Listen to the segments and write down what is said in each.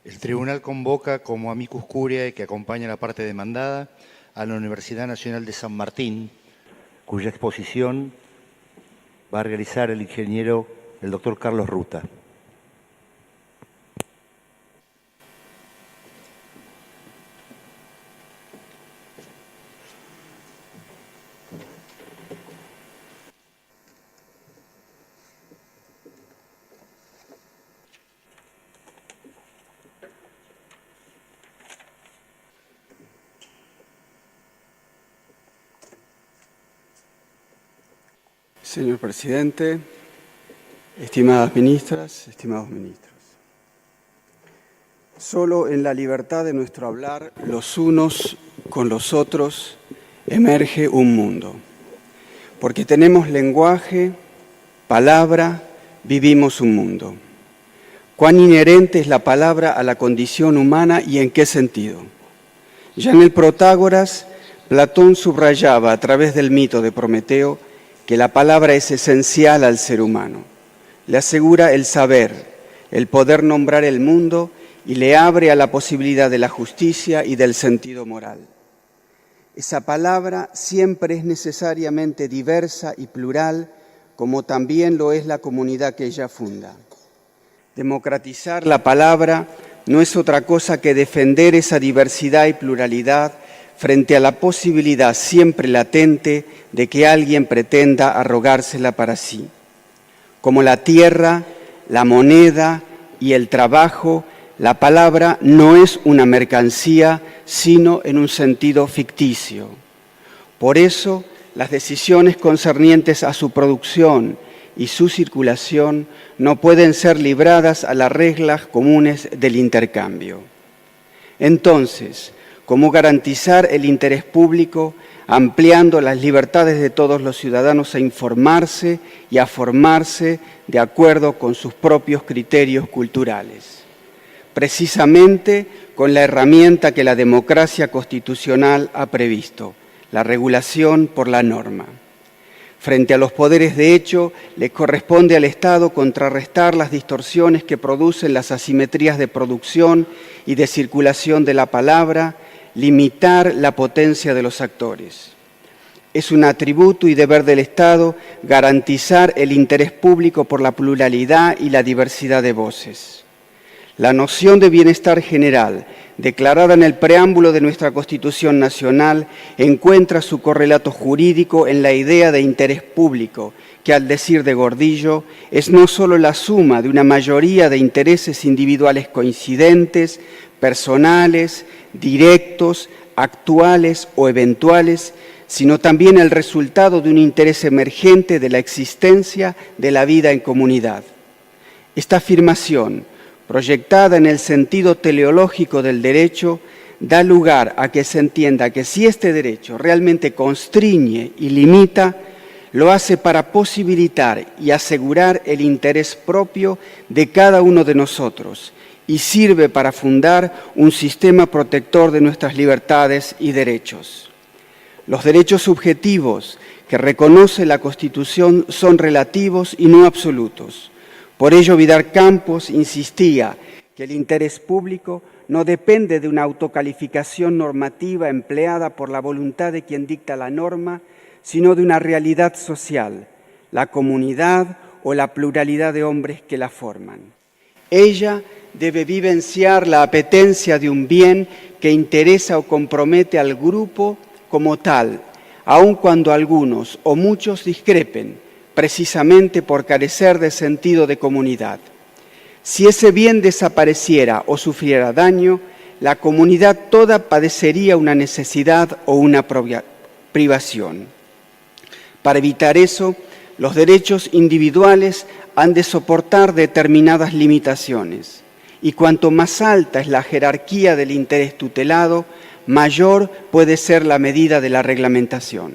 El tribunal convoca como amicus curiae que acompaña la parte demandada a la Universidad Nacional de San Martín, cuya exposición va a realizar el doctor Carlos Ruta. Señor presidente, estimadas ministras, estimados ministros. Solo en la libertad de nuestro hablar, los unos con los otros, emerge un mundo. Porque tenemos lenguaje, palabra, vivimos un mundo. ¿Cuán inherente es la palabra a la condición humana y en qué sentido? Ya en el Protágoras, Platón subrayaba a través del mito de Prometeo que la palabra es esencial al ser humano. Le asegura el saber, el poder nombrar el mundo y le abre a la posibilidad de la justicia y del sentido moral. Esa palabra siempre es necesariamente diversa y plural, como también lo es la comunidad que ella funda. Democratizar la palabra no es otra cosa que defender esa diversidad y pluralidad frente a la posibilidad siempre latente de que alguien pretenda arrogársela para sí. Como la tierra, la moneda y el trabajo, la palabra no es una mercancía, sino en un sentido ficticio. Por eso, las decisiones concernientes a su producción y su circulación no pueden ser libradas a las reglas comunes del intercambio. Entonces, ¿cómo garantizar el interés público, ampliando las libertades de todos los ciudadanos a informarse y a formarse de acuerdo con sus propios criterios culturales? Precisamente con la herramienta que la democracia constitucional ha previsto, la regulación por la norma. Frente a los poderes de hecho, le corresponde al Estado contrarrestar las distorsiones que producen las asimetrías de producción y de circulación de la palabra, limitar la potencia de los actores. Es un atributo y deber del Estado garantizar el interés público por la pluralidad y la diversidad de voces. La noción de bienestar general, declarada en el preámbulo de nuestra Constitución Nacional, encuentra su correlato jurídico en la idea de interés público, que al decir de Gordillo, es no solo la suma de una mayoría de intereses individuales coincidentes, personales, directos, actuales o eventuales, sino también el resultado de un interés emergente de la existencia de la vida en comunidad. Esta afirmación, proyectada en el sentido teleológico del derecho, da lugar a que se entienda que si este derecho realmente constriñe y limita, lo hace para posibilitar y asegurar el interés propio de cada uno de nosotros y sirve para fundar un sistema protector de nuestras libertades y derechos. Los derechos subjetivos que reconoce la Constitución son relativos y no absolutos. Por ello, Vidal Campos insistía que el interés público no depende de una autocalificación normativa empleada por la voluntad de quien dicta la norma, sino de una realidad social, la comunidad o la pluralidad de hombres que la forman. Ella debe vivenciar la apetencia de un bien que interesa o compromete al grupo como tal, aun cuando algunos o muchos discrepen, precisamente por carecer de sentido de comunidad. Si ese bien desapareciera o sufriera daño, la comunidad toda padecería una necesidad o una privación. Para evitar eso, los derechos individuales han de soportar determinadas limitaciones, y cuanto más alta es la jerarquía del interés tutelado, mayor puede ser la medida de la reglamentación.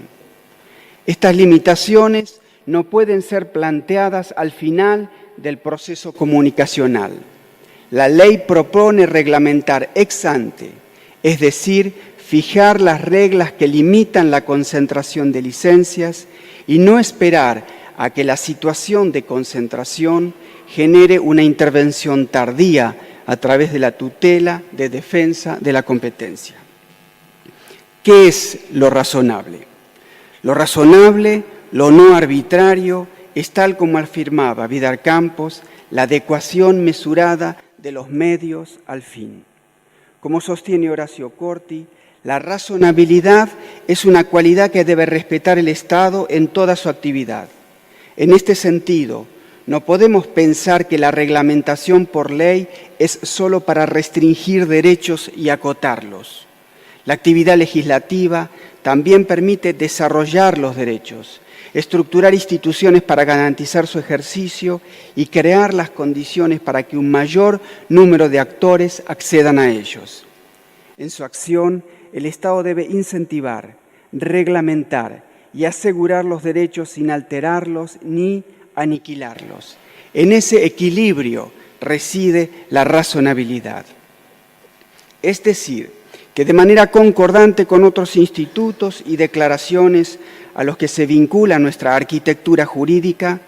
Estas limitaciones no pueden ser planteadas al final del proceso comunicacional. La ley propone reglamentar ex ante, es decir, fijar las reglas que limitan la concentración de licencias y no esperar a que la situación de concentración genere una intervención tardía a través de la tutela de defensa de la competencia. ¿Qué es lo razonable? Lo razonable, lo no arbitrario, es tal como afirmaba Vidal Campos, la adecuación mesurada de los medios al fin. Como sostiene Horacio Corti, la razonabilidad es una cualidad que debe respetar el Estado en toda su actividad. En este sentido, no podemos pensar que la reglamentación por ley es solo para restringir derechos y acotarlos. La actividad legislativa también permite desarrollar los derechos, estructurar instituciones para garantizar su ejercicio y crear las condiciones para que un mayor número de actores accedan a ellos. En su acción, el Estado debe incentivar, reglamentar y asegurar los derechos sin alterarlos ni aniquilarlos. En ese equilibrio reside la razonabilidad. Es decir, que de manera concordante con otros institutos y declaraciones a los que se vincula nuestra arquitectura jurídica,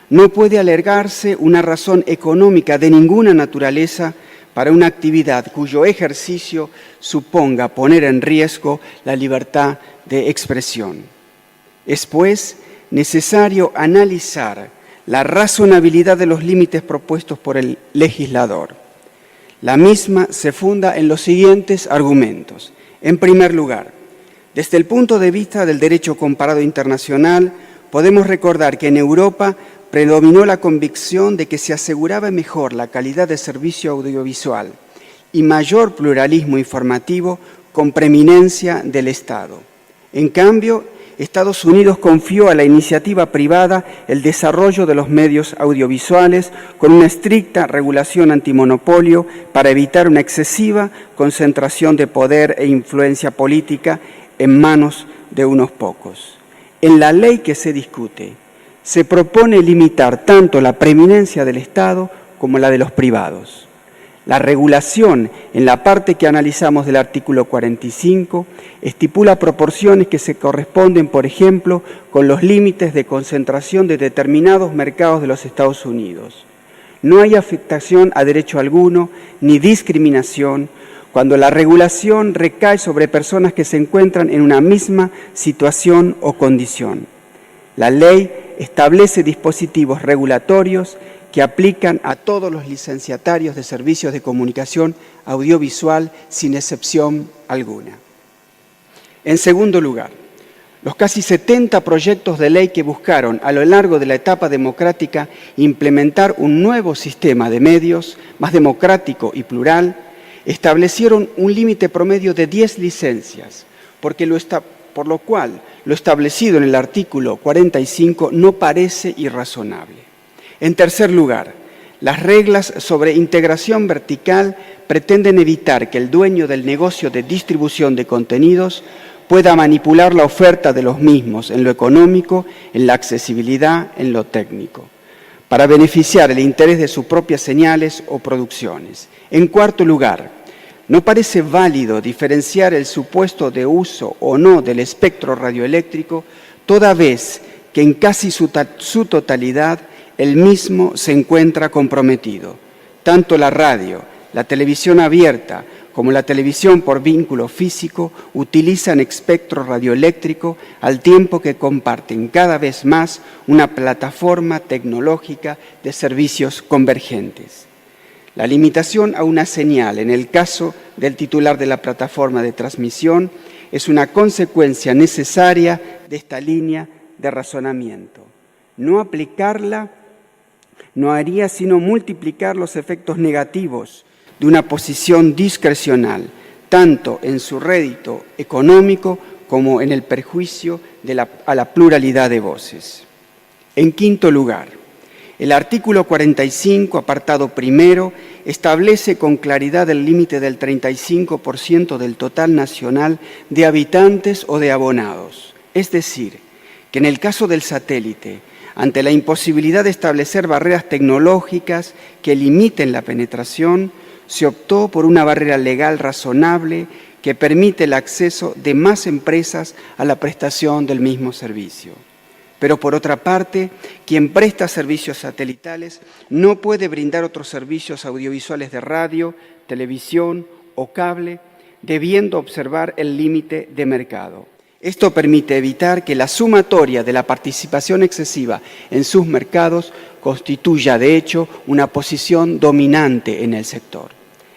no puede alegarse una razón económica de ninguna naturaleza para una actividad cuyo ejercicio suponga poner en riesgo la libertad de expresión. Es, pues, necesario analizar la razonabilidad de los límites propuestos por el legislador. La misma se funda en los siguientes argumentos. En primer lugar, desde el punto de vista del derecho comparado internacional, podemos recordar que en Europa predominó la convicción de que se aseguraba mejor la calidad de servicio audiovisual y mayor pluralismo informativo con preeminencia del Estado. En cambio, Estados Unidos confió a la iniciativa privada el desarrollo de los medios audiovisuales con una estricta regulación antimonopolio para evitar una excesiva concentración de poder e influencia política en manos de unos pocos. En la ley que se discute, se propone limitar tanto la preeminencia del Estado como la de los privados. La regulación, en la parte que analizamos del artículo 45, estipula proporciones que se corresponden, por ejemplo, con los límites de concentración de determinados mercados de los Estados Unidos. No hay afectación a derecho alguno ni discriminación cuando la regulación recae sobre personas que se encuentran en una misma situación o condición. La ley establece dispositivos regulatorios que aplican a todos los licenciatarios de servicios de comunicación audiovisual sin excepción alguna. En segundo lugar, los casi 70 proyectos de ley que buscaron a lo largo de la etapa democrática implementar un nuevo sistema de medios más democrático y plural, establecieron un límite promedio de 10 licencias, por lo cual lo establecido en el artículo 45 no parece irrazonable. En tercer lugar, las reglas sobre integración vertical pretenden evitar que el dueño del negocio de distribución de contenidos pueda manipular la oferta de los mismos en lo económico, en la accesibilidad, en lo técnico, para beneficiar el interés de sus propias señales o producciones. En cuarto lugar, no parece válido diferenciar el supuesto de uso o no del espectro radioeléctrico, toda vez que en casi su totalidad el mismo se encuentra comprometido. Tanto la radio, la televisión abierta, como la televisión por vínculo físico utilizan espectro radioeléctrico al tiempo que comparten cada vez más una plataforma tecnológica de servicios convergentes. La limitación a una señal en el caso del titular de la plataforma de transmisión es una consecuencia necesaria de esta línea de razonamiento. No aplicarla no haría sino multiplicar los efectos negativos de una posición discrecional, tanto en su rédito económico como en el perjuicio a la pluralidad de voces. En quinto lugar, el artículo 45, apartado primero, establece con claridad el límite del 35% del total nacional de habitantes o de abonados. Es decir, que en el caso del satélite, ante la imposibilidad de establecer barreras tecnológicas que limiten la penetración, se optó por una barrera legal razonable que permite el acceso de más empresas a la prestación del mismo servicio. Pero por otra parte, quien presta servicios satelitales no puede brindar otros servicios audiovisuales de radio, televisión o cable, debiendo observar el límite de mercado. Esto permite evitar que la sumatoria de la participación excesiva en sus mercados constituya, de hecho, una posición dominante en el sector.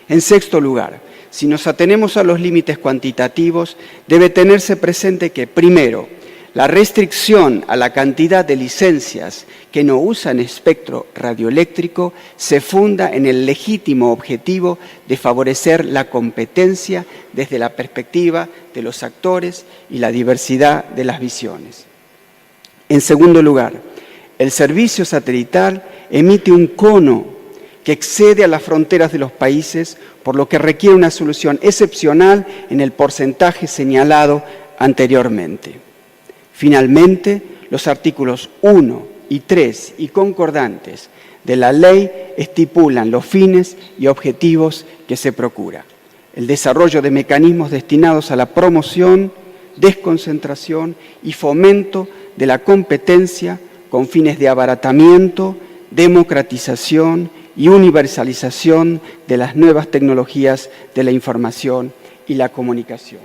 En sexto lugar, si nos atenemos a los límites cuantitativos, debe tenerse presente que, primero, la restricción a la cantidad de licencias que no usan espectro radioeléctrico se funda en el legítimo objetivo de favorecer la competencia desde la perspectiva de los actores y la diversidad de las visiones. En segundo lugar, el servicio satelital emite un cono que excede a las fronteras de los países, por lo que requiere una solución excepcional en el porcentaje señalado anteriormente. Finalmente, los artículos 1 y 3 y concordantes de la ley estipulan los fines y objetivos que se procura. El desarrollo de mecanismos destinados a la promoción, desconcentración y fomento de la competencia con fines de abaratamiento, democratización y universalización de las nuevas tecnologías de la información y la comunicación.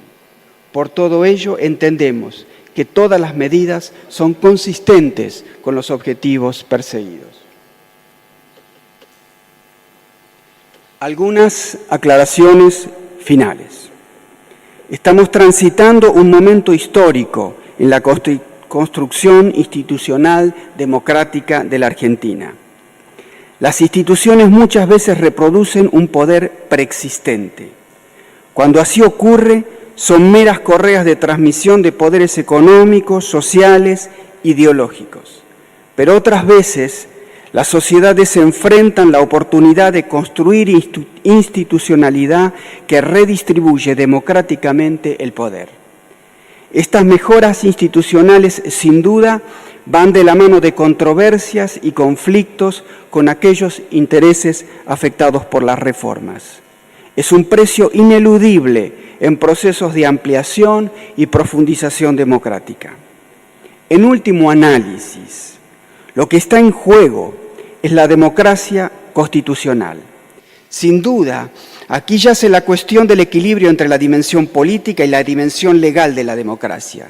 Por todo ello, entendemos que todas las medidas son consistentes con los objetivos perseguidos. Algunas aclaraciones finales. Estamos transitando un momento histórico en la construcción institucional democrática de la Argentina. Las instituciones muchas veces reproducen un poder preexistente. Cuando así ocurre, son meras correas de transmisión de poderes económicos, sociales, ideológicos. Pero otras veces, las sociedades enfrentan la oportunidad de construir institucionalidad que redistribuye democráticamente el poder. Estas mejoras institucionales, sin duda, van de la mano de controversias y conflictos con aquellos intereses afectados por las reformas. Es un precio ineludible en procesos de ampliación y profundización democrática. En último análisis, lo que está en juego es la democracia constitucional. Sin duda, aquí yace la cuestión del equilibrio entre la dimensión política y la dimensión legal de la democracia,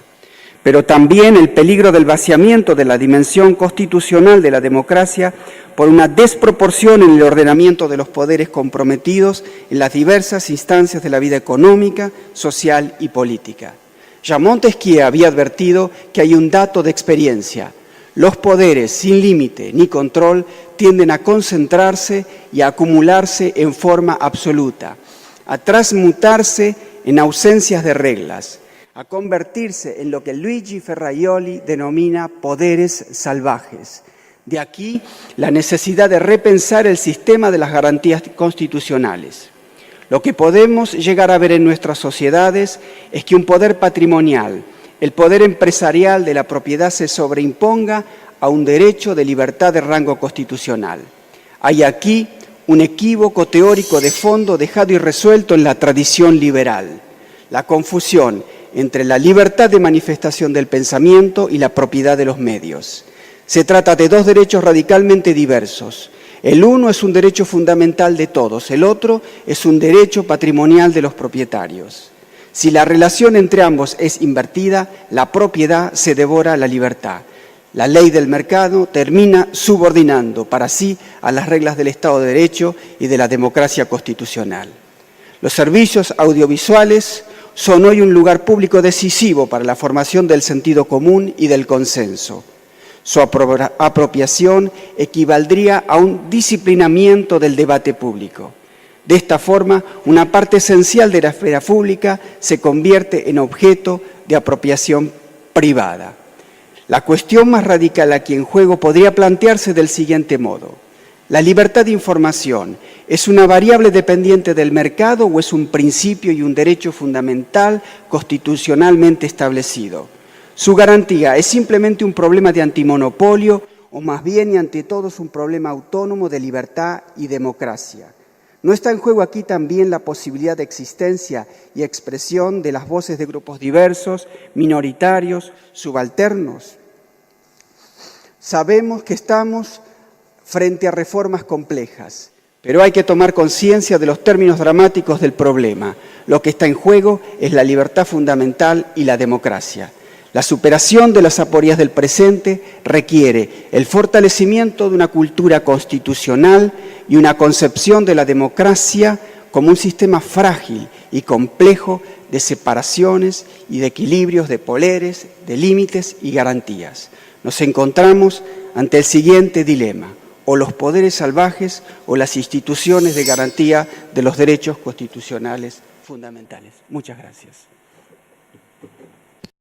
pero también el peligro del vaciamiento de la dimensión constitucional de la democracia por una desproporción en el ordenamiento de los poderes comprometidos en las diversas instancias de la vida económica, social y política. Ya Montesquieu había advertido que hay un dato de experiencia: los poderes sin límite ni control tienden a concentrarse y a acumularse en forma absoluta, a transmutarse en ausencias de reglas, a convertirse en lo que Luigi Ferraioli denomina poderes salvajes. De aquí la necesidad de repensar el sistema de las garantías constitucionales. Lo que podemos llegar a ver en nuestras sociedades es que un poder patrimonial, el poder empresarial de la propiedad, se sobreimponga a un derecho de libertad de rango constitucional. Hay aquí un equívoco teórico de fondo dejado irresuelto en la tradición liberal: la confusión entre la libertad de manifestación del pensamiento y la propiedad de los medios. Se trata de dos derechos radicalmente diversos. El uno es un derecho fundamental de todos, el otro es un derecho patrimonial de los propietarios. Si la relación entre ambos es invertida, la propiedad se devora a la libertad. La ley del mercado termina subordinando para sí a las reglas del Estado de Derecho y de la democracia constitucional. Los servicios audiovisuales son hoy un lugar público decisivo para la formación del sentido común y del consenso. Su apropiación equivaldría a un disciplinamiento del debate público. De esta forma, una parte esencial de la esfera pública se convierte en objeto de apropiación privada. La cuestión más radical aquí en juego podría plantearse del siguiente modo: ¿la libertad de información es una variable dependiente del mercado o es un principio y un derecho fundamental constitucionalmente establecido? ¿Su garantía es simplemente un problema de antimonopolio o más bien y ante todo es un problema autónomo de libertad y democracia? ¿No está en juego aquí también la posibilidad de existencia y expresión de las voces de grupos diversos, minoritarios, subalternos? Sabemos que estamos frente a reformas complejas, pero hay que tomar conciencia de los términos dramáticos del problema. Lo que está en juego es la libertad fundamental y la democracia. La superación de las aporías del presente requiere el fortalecimiento de una cultura constitucional y una concepción de la democracia como un sistema frágil y complejo de separaciones y de equilibrios de poderes, de límites y garantías. Nos encontramos ante el siguiente dilema: o los poderes salvajes o las instituciones de garantía de los derechos constitucionales fundamentales. Muchas gracias.